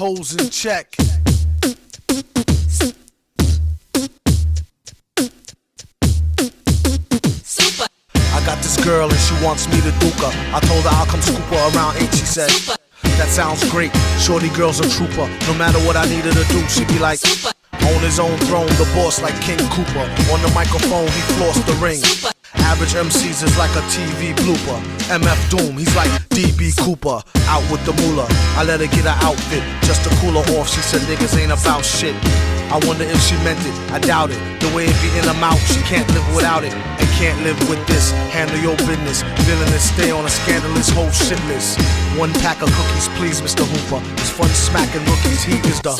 hoes in check. I got this girl and she wants me to duke her. I told her I'll come scoop her around 8, she said. That sounds great, shorty girl's a trooper. No matter what I needed to do, she'd be like, on his own throne, the boss like King Cooper. On the microphone, he flossed the ring. Average MCs is like a TV blooper. MF Doom, he's like DB Cooper. Out with the moolah, I let her get her outfit just to cool her off. She said niggas ain't about shit. I wonder if she meant it, I doubt it. The way it be in her mouth, she can't live without it. And can't live with this, handle your business. Villainous, stay on a scandalous whole shit list. One pack of cookies, please Mr. Hooper. It's fun smacking rookies, he is the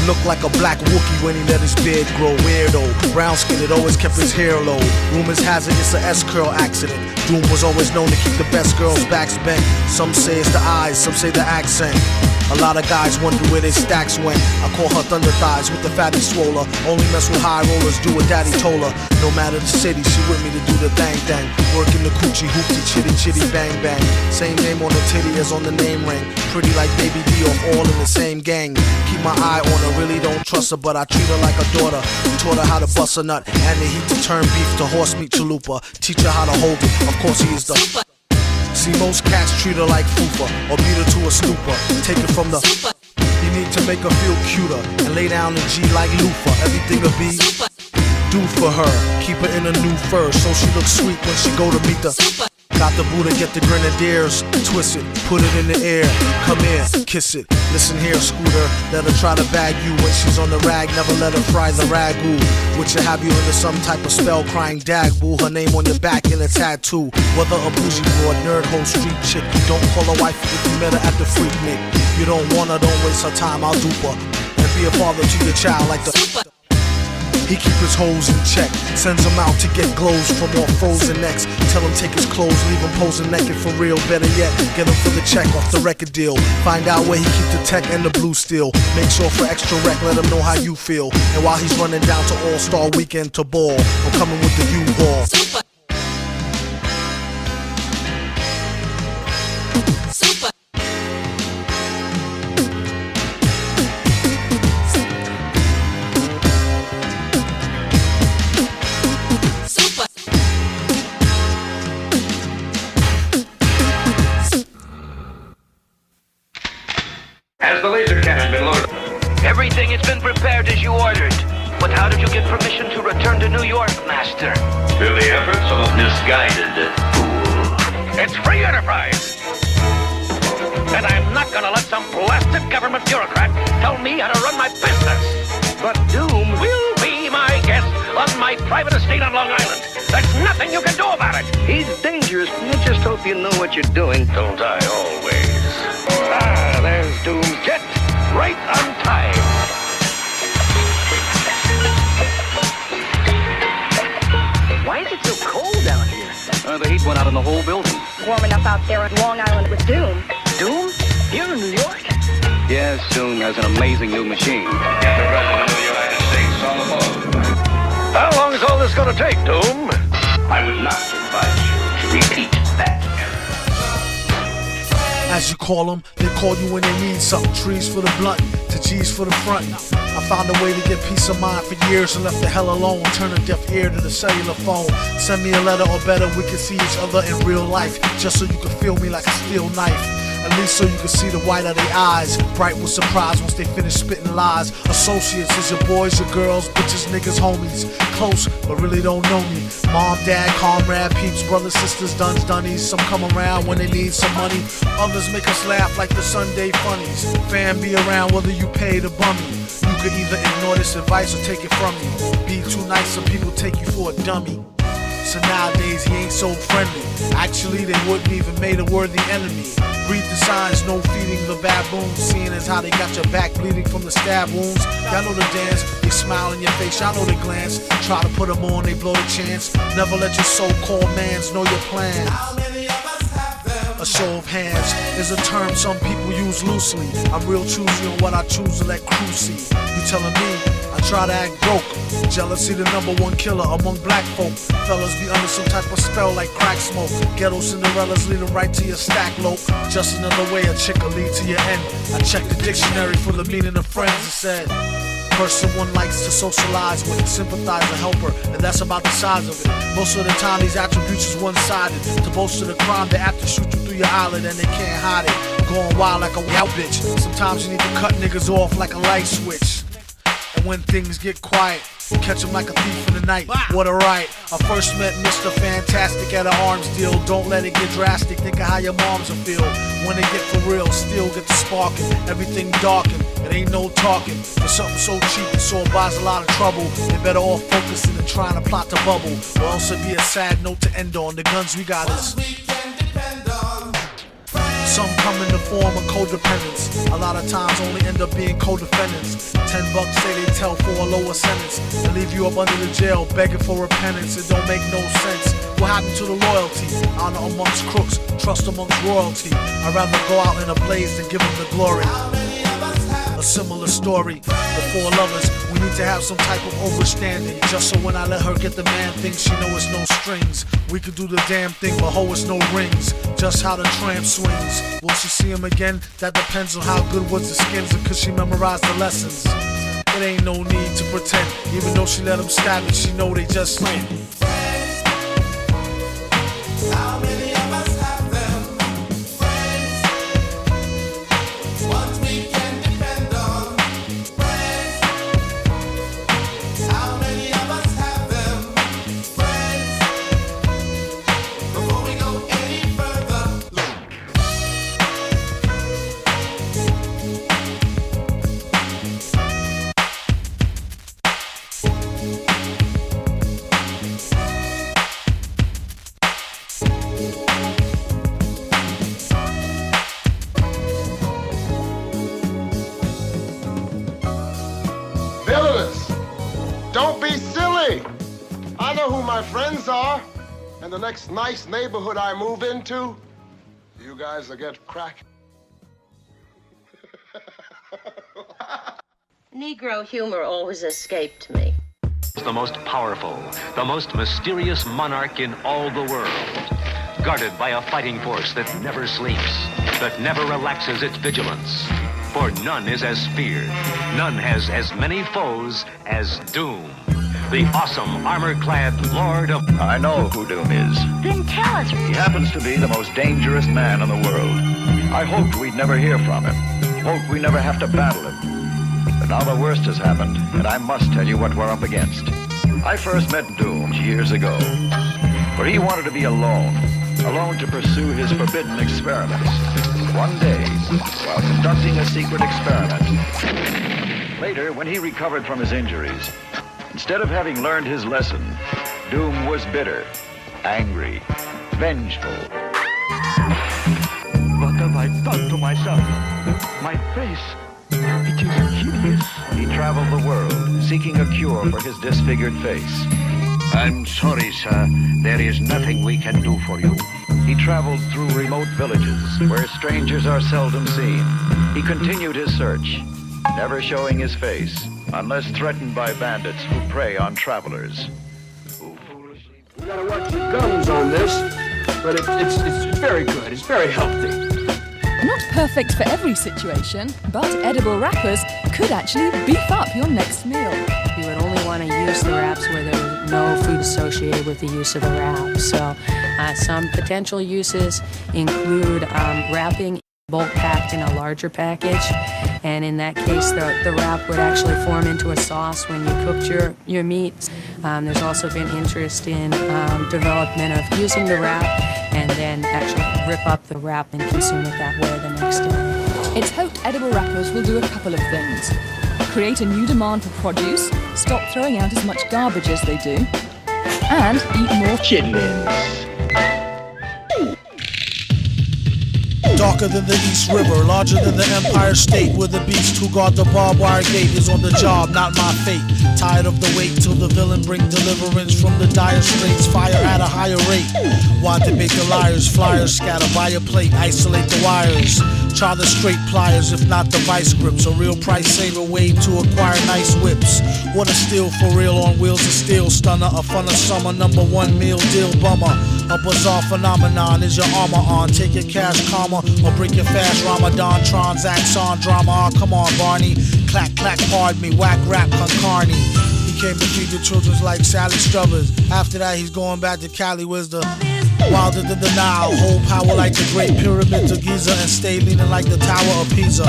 look like a black Wookie when he let his beard grow. Weirdo, brown skin, it always kept his hair low. Rumors has it it's a S-curl accident. Doom was always known to keep the best girls' backs bent. Some say it's the eyes, some say the accent. A lot of guys wonder where their stacks went. I call her thunder thighs with the fatty swoller. Only mess with high rollers, do what daddy told her. No matter the city, she with me to do the thang thang. Working the coochie, hoopty, chitty chitty, bang bang. Same name on the titty as on the name ring. Pretty like Baby D off all in the same gang. Keep my eye on her, really don't trust her, but I treat her like a daughter. Taught her how to bust a nut and the heat to turn beef to horse meat chalupa. Teach her how to hold it, of course he is the. See, most cats treat her like fupa or beat her to a stupor. Take it from the. You need to make her feel cuter and lay down the G like loofah. Everything'll be do for her. Keep her in a new fur so she looks sweet when she go to meet the. Got the Buddha, get the grenadiers, twist it, put it in the air, come here, kiss it. Listen here, Scooter, let her try to bag you when she's on the rag. Never let her fry the ragu, which will have you into some type of spell crying dag boo. Her name on your back in a tattoo. Whether a bougie broad, nerd, hoe, street chick, don't call her wife if you met her at the freak nick. You don't want her, don't waste her time, I'll dupe her and be a father to your child like the. He keep his hoes in check, sends them out to get glows from all frozen necks. Tell him take his clothes, leave him posing naked for real. Better yet, get him for the check off the record deal. Find out where he keep the tech and the blue steel. Make sure for extra rec, let him know how you feel. And while he's running down to All-Star Weekend to ball, I'm coming with the U-Ball. Has the laser cannon been loaded? Everything has been prepared as you ordered. But how did you get permission to return to New York, Master? Through the efforts of a misguided fool. It's free enterprise! And I'm not gonna let some blasted government bureaucrat tell me how to run my business! But Doom will be my guest on my private estate on Long Island. There's nothing you can do about it! He's dangerous. You just hope you know what you're doing. Don't I always? Ah, there's Doom's jet, right on time. Why is it so cold down here? The heat went out in the whole building. Warm enough out there on Long Island with Doom. Doom? Here in New York? Yes, Doom has an amazing new machine. Get the President of the United States on the phone. How long is all this gonna take, Doom? I would not advise you to repeat that error. As you call them, they call you when they need something. Trees for the blunt, to G's for the front. I found a way to get peace of mind for years and left the hell alone. Turn a deaf ear to the cellular phone. Send me a letter or better, we can see each other in real life. Just so you can feel me like a steel knife. At least so you can see the white of their eyes. Bright with surprise once they finish spitting lies. Associates is your boys, your girls, bitches, niggas, homies. Close, but really don't know me. Mom, dad, comrade, peeps, brothers, sisters, duns, dunnies. Some come around when they need some money. Others make us laugh like the Sunday funnies. Fam be around whether you pay to bum me. You could either ignore this advice or take it from me. Be too nice, some people take you for a dummy. So nowadays he ain't so friendly. Actually they wouldn't even made a worthy enemy. Read the signs, no feeding the baboons. Seeing as how they got your back bleeding from the stab wounds. Y'all know the dance, they smile in your face, y'all know the glance. Try to put them on, they blow the chance. Never let your so-called mans know your plan. A show of hands is a term some people use loosely. I'm real choosy on what I choose to let crew see. You telling me I try to act broke. Jealousy the #1 killer among black folk. Fellas be under some type of spell like crack smoke. Ghetto Cinderellas leading right to your stack lope. Just another way a chick will lead to your end. I checked the dictionary for the meaning of friends. It said, person one likes to socialize with, sympathize or help her, and that's about the size of it. Most of the time these attributes is one-sided. To boast of the crime, they have to shoot you through your eyelid and they can't hide it. Going wild like a wild bitch. Sometimes you need to cut niggas off like a light switch. And when things get quiet, catch him like a thief in the night. What a right. I first met Mr. Fantastic at an arms deal. Don't let it get drastic. Think of how your moms will feel when they get for real. Still get the sparking. Everything darkened. It ain't no talking. For something so cheap, it so buys a lot of trouble. They better off focusing and trying to plot the bubble. Or else it'd be a sad note to end on. The guns we got is. Some come in the form of codependence. A lot of times only end up being co-defendants. $10 say they tell for a lower sentence and leave you up under the jail begging for repentance. It don't make no sense. What happened to the loyalty? Honor amongst crooks, trust amongst royalty. I'd rather go out in a blaze than give them the glory. A similar story. The four lovers, we need to have some type of overstanding. Just so when I let her get the man thing, she know it's no strings. We could do the damn thing, but ho, it's no rings. Just how the tramp swings. Will she see him again? That depends on how good was the skins and could she memorize the lessons. It ain't no need to pretend. Even though she let him stab it, she know they just win. How many of us have them? Friends, ones we can depend on. Friends, how many of us have them? Friends, before we go any further, look. Villainous! Don't be silly! I know who my friends are, and the next nice neighborhood I move into, you guys will get cracked. Negro humor always escaped me. The most powerful, the most mysterious monarch in all the world. Guarded by a fighting force that never sleeps, that never relaxes its vigilance. For none is as feared, none has as many foes as Doom. The awesome armor-clad Lord of... I know who Doom is. Then tell us. He happens to be the most dangerous man in the world. I hoped we'd never hear from him. Hoped we never have to battle him. But now the worst has happened, and I must tell you what we're up against. I first met Doom years ago, where he wanted to be alone to pursue his forbidden experiments. One day, while conducting a secret experiment. Later, when he recovered from his injuries, instead of having learned his lesson, Doom was bitter, angry, vengeful. What have I done to myself? My face, it is hideous. He traveled the world, seeking a cure for his disfigured face. I'm sorry, sir. There is nothing we can do for you. He traveled through remote villages where strangers are seldom seen. He continued his search, never showing his face unless threatened by bandits who prey on travelers. We gotta watch the guns on this, but it's very good. It's very healthy. Not perfect for every situation, but edible wrappers could actually beef up your next meal. You would only want to use the wraps where there was no food associated with the use of the wrap. So some potential uses include wrapping bulk packed in a larger package, and in that case the wrap would actually form into a sauce when you cooked your meat. There's also been interest in development of using the wrap and then actually rip up the wrap and consume it that way the next day. It's hoped edible wrappers will do a couple of things. Create a new demand for produce, stop throwing out as much garbage as they do, and eat more chitlins. Darker than the East River, larger than the Empire State, where the beast who guard the barbed wire gate is on the job, not my fate. Tired of the wait till the villain bring deliverance from the dire straits, fire at a higher rate. Why debate the liars, flyers scatter by a plate, isolate the wires. Try the straight pliers, if not the vice grips. A real price saver way to acquire nice whips. What a steal for real on wheels of steel. Stunner, a fun of summer, #1 meal deal bummer. A bizarre phenomenon is your armor on. Take your cash karma or break your fast Ramadan. Transacts on drama. Oh, come on, Barney. Clack, clack, pardon me. Whack, rap, concarney. He came to feed the children's like Sally Struthers. After that, he's going back to Cali Wisdom. Wilder than the Nile, hold power like the Great Pyramids of Giza, and stay leaning like the Tower of Pisa.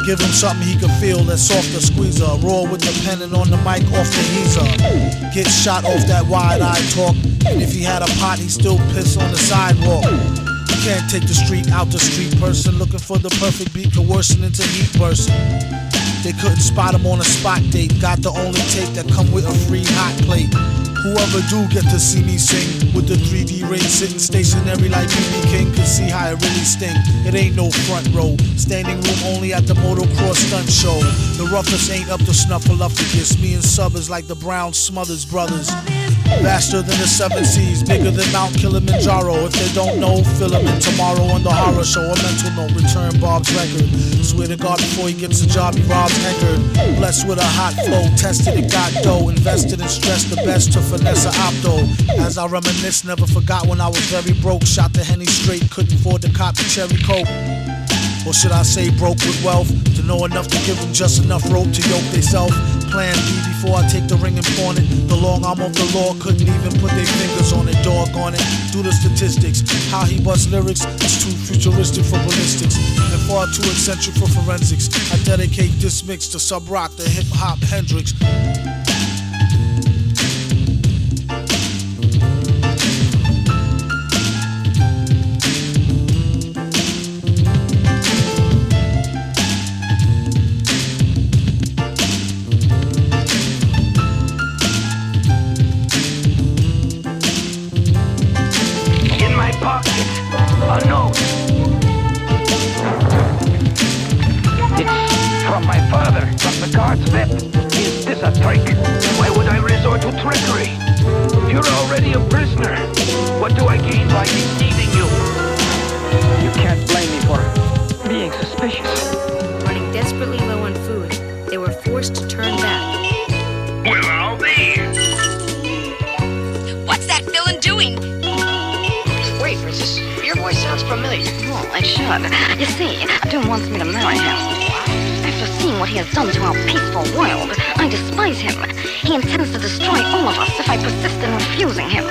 Give him something he can feel that's soft to squeeze her. Roar with the pen and on the mic off the heezer. Get shot off that wide-eyed talk, and if he had a pot, he'd still piss on the sidewalk. You can't take the street out the street person, looking for the perfect beat, coercing into heat person. They couldn't spot him on a spot date, got the only tape that come with a free hot plate. Whoever do get to see me sing with the 3D ring sitting stationary like BB King can see how it really sting. It ain't no front row, standing room only at the motocross stunt show. The roughest ain't up to snuffleupagus. Me and Sub is like the Brown Smothers brothers. Faster than the 7 seas, bigger than Mount Kilimanjaro. If they don't know, fill them in tomorrow on the horror show. A mental note, return Bob's record. Swear to God, before he gets a job, he robs Eckerd. Blessed with a hot flow, tested it, got dough. Invested and stressed the best to finesse a opto. As I reminisce, never forgot when I was very broke. Shot the Henny straight, couldn't afford to cop the cherry coke. Or should I say broke with wealth? To know enough to give them just enough rope to yoke theyself. Plan B before I take the ring and pawn it. The long arm of the law couldn't even put their fingers on it. Doggone it, do the statistics. How he busts lyrics is too futuristic for ballistics and far too eccentric for forensics. I dedicate this mix to Sub Rock, the hip hop Hendrix. A note. It's from my father, from the card's VIP. Is this a trick? Why would I resort to trickery? You're already a prisoner. What do I gain by deceiving you? You can't blame me for being suspicious. Running desperately low on food, they were forced to turn back. Where are they? What's that villain doing? Wait, Princess. Your voice sounds familiar. Well, it should. You see, Doom wants me to marry him. After seeing what he has done to our peaceful world, I despise him. He intends to destroy all of us if I persist in refusing him.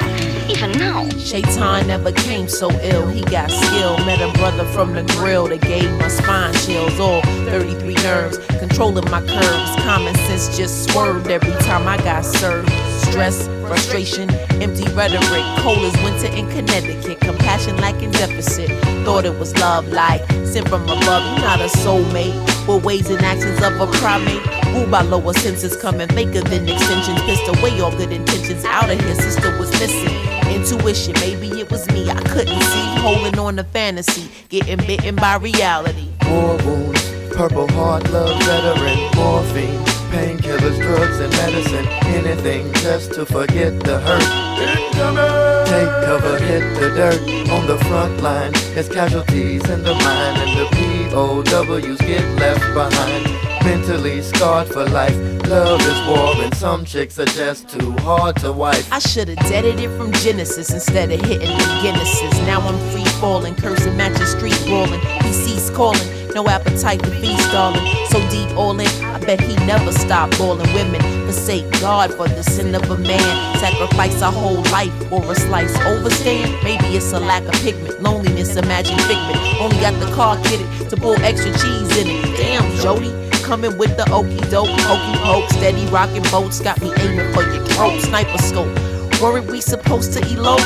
Even now. Shaitan never came so ill. He got skill. Met a brother from the grill that gave my spine chills. All 33 nerves, controlling my curves. Common sense just swerved every time I got served. Stress, frustration, empty rhetoric. Cold as winter in Connecticut. Compassion lacking deficit. Thought it was love like sent from above. You're not a soulmate. With ways and actions of a primate. Ruled by lower senses, coming faker than extensions. Pissed away all good intentions. Out of here, sister was missing. Intuition, maybe it was me. I couldn't see. Holding on to fantasy. Getting bitten by reality. War wounds, Purple Heart, love veteran, morphine, painkillers, drugs and medicine, anything just to forget the hurt. Take cover, hit the dirt on the front line. There's casualties in the mine, and the POWs get left behind. Mentally scarred for life. Love is war, and some chicks are just too hard to wife. I should've deaded it from Genesis instead of hitting the Guinnesses. Now I'm free falling, cursing, matching street brawling. He ceased calling, no appetite to feast, darling. So deep all in, I bet he never stopped balling. Women forsake God for the sin of a man. Sacrifice our whole life for a slice. Overstand? Maybe it's a lack of pigment. Loneliness, imagine figment. Only got the car kitted to pull extra cheese in it. Damn, Jody. Coming with the okey doke, hokey poke, steady rocking boats, got me aiming for your throat. Sniper scope, worried we supposed to elope.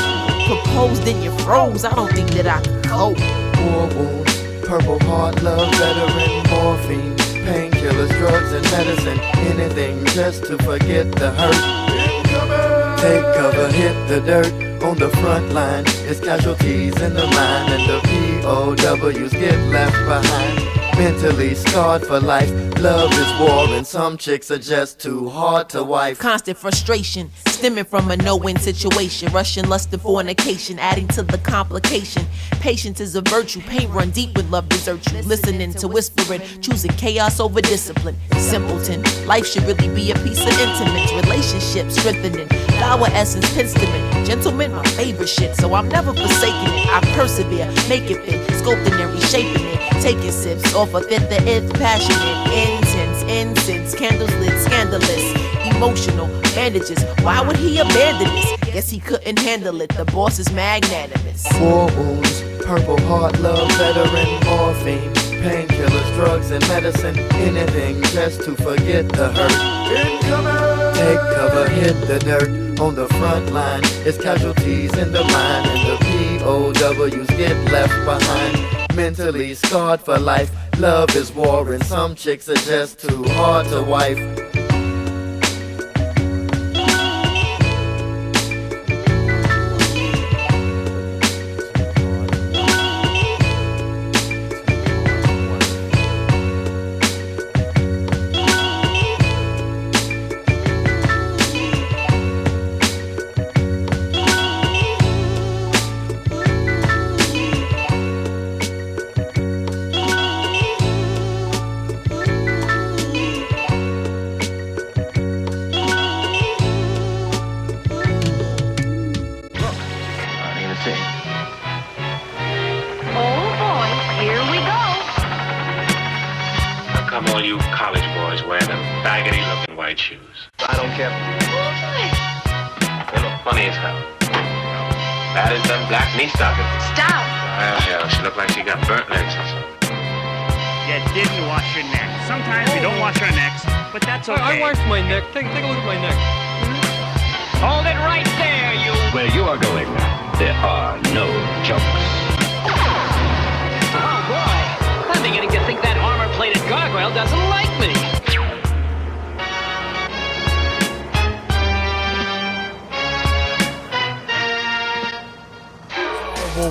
Proposed and you froze, I don't think that I can cope. War wounds, Purple Heart, love veteran, morphine, painkillers, drugs and medicine, anything just to forget the hurt. Take cover, hit the dirt on the front line. There's casualties in the mine, and the POWs get left behind. mentally scarred for life. Love is war and some chicks are just too hard to wife. Constant frustration stemming from a no-win situation. Russian lust and fornication adding to the complication. Patience is a virtue, pain run deep when love deserts you. Listening to whispering, choosing chaos over discipline. Simpleton, life should really be a piece of intimates. Relationships strengthening, flower essence, penstement. Gentlemen, my favorite shit, so I'm never forsaking it. I persevere, make it fit, sculpting and reshaping it. Taking sips off of it, the if passionate, intense, incense, candles lit, scandalous, emotional bandages. Why would he abandon this? Guess he couldn't handle it. The boss is magnanimous. War wounds, Purple Heart, love, veteran, morphine, painkillers, drugs and medicine, anything just to forget the hurt. Incoming! Take cover, hit the dirt. On the front line, it's casualties in the mind, and the POWs get left behind. Mentally scarred for life. Love is war and some chicks are just too hard to wife.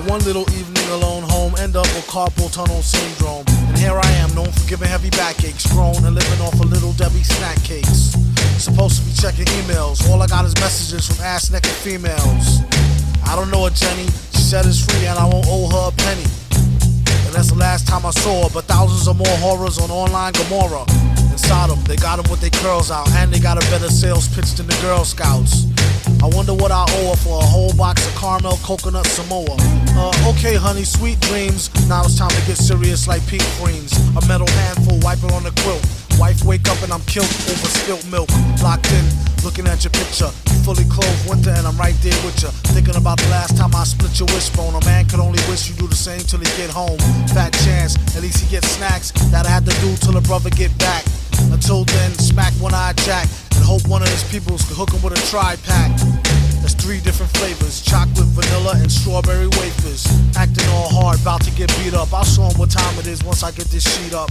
One little evening alone home, end up with carpal tunnel syndrome. And here I am, known for giving heavy backaches, grown and living off of Little Debbie snack cakes. Supposed to be checking emails, all I got is messages from ass-naked females. I don't know her, Jenny, she said it's free and I won't owe her a penny. And that's the last time I saw her, but thousands of more horrors on online Gomorrah. In Sodom, they got them with their curls out, and they got a better sales pitch than the Girl Scouts. I wonder what I owe her for a whole box of caramel coconut Samoa. Okay, honey, sweet dreams. Now it's time to get serious like pink creams. A metal handful, wipe it on the quilt. Wife wake up and I'm killed over spilt milk. Locked in, looking at your picture. You fully clothed winter and I'm right there with you. Thinking about the last time I split your wishbone. A man could only wish you do the same till he get home. Fat chance, at least he gets snacks that I had to do till a brother get back. Until then, smack one-eyed jack and hope one of his peoples could hook him with a tri-pack. There's 3 different flavors, chocolate, vanilla, and strawberry wafers. Acting all hard, about to get beat up. I'll show him what time it is once I get this sheet up.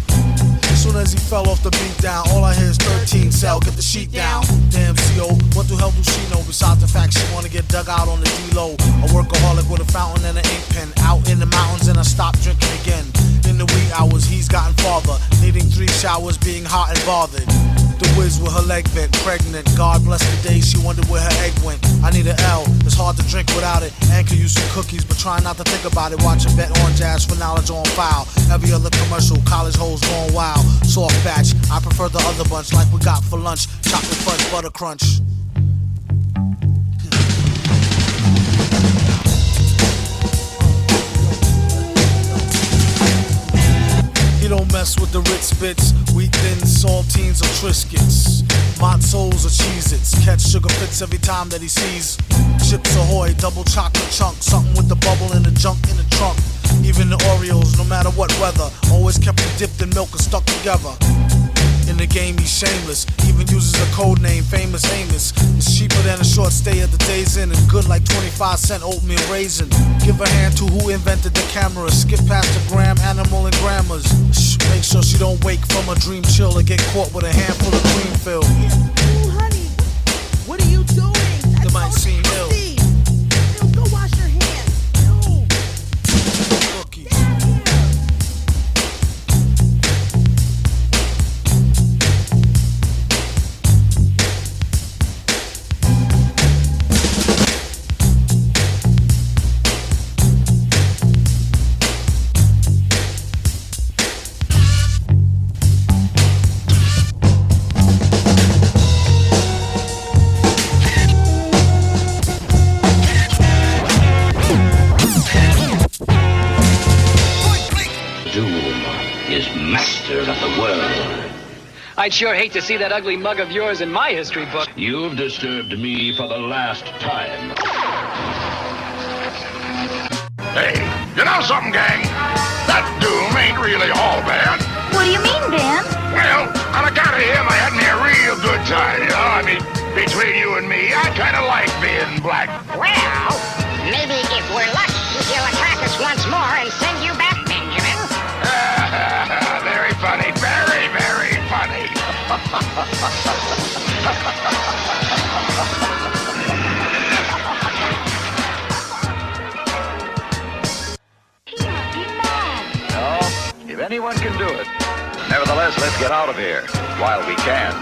As soon as he fell off the beat down, all I hear is 13 cell, get the sheet down. Damn CO, what the hell do she know? Besides the fact she wanna get dug out on the D-Low. A workaholic with a fountain and an ink pen. Out in the mountains and I stopped drinking again. In the wee hours, he's gotten farther. Needing 3 showers, being hot and bothered. The whiz with her leg bent, pregnant. God bless the day she wondered where her egg went. I need an L, it's hard to drink without it. And could use some cookies, but try not to think about it. Watching Bet on Jazz for knowledge on file. Every other commercial, college hoes going wild. Soft batch, I prefer the other bunch like we got for lunch. Chocolate fudge, butter crunch. He don't mess with the Ritz bits, wheat thins, saltines, or Triscuits. Matzos or Cheez-Its, catch sugar fits every time that he sees. Chips Ahoy, double chocolate chunk, something with the bubble and the junk in the trunk. Even the Oreos, no matter what weather, always kept them dipped in milk and stuck together. In the game he's shameless, even uses a code name, Famous Amos. It's cheaper than a short stay at the Days Inn and good like 25-cent oatmeal raisin. Give a hand to who invented the camera, skip past the gram, animal and grammars. Shh, make sure she don't wake from a dream chill or get caught with a handful of cream fill. Ooh, honey, what are you doing? That might seem ill. Go wash your hands. No. Cookies. I'd sure hate to see that ugly mug of yours in my history book. You've disturbed me for the last time. Hey, you know something, gang? That Doom ain't really all bad. What do you mean, Dan? Well, on account of him, I had me a real good time, you know? I mean, between you and me, I kind of like being black. Well, maybe if we're lucky, he'll attack us once more and send you back, Benjamin. Very funny, very, very funny. No, if anyone can do it. Nevertheless, let's get out of here while we can.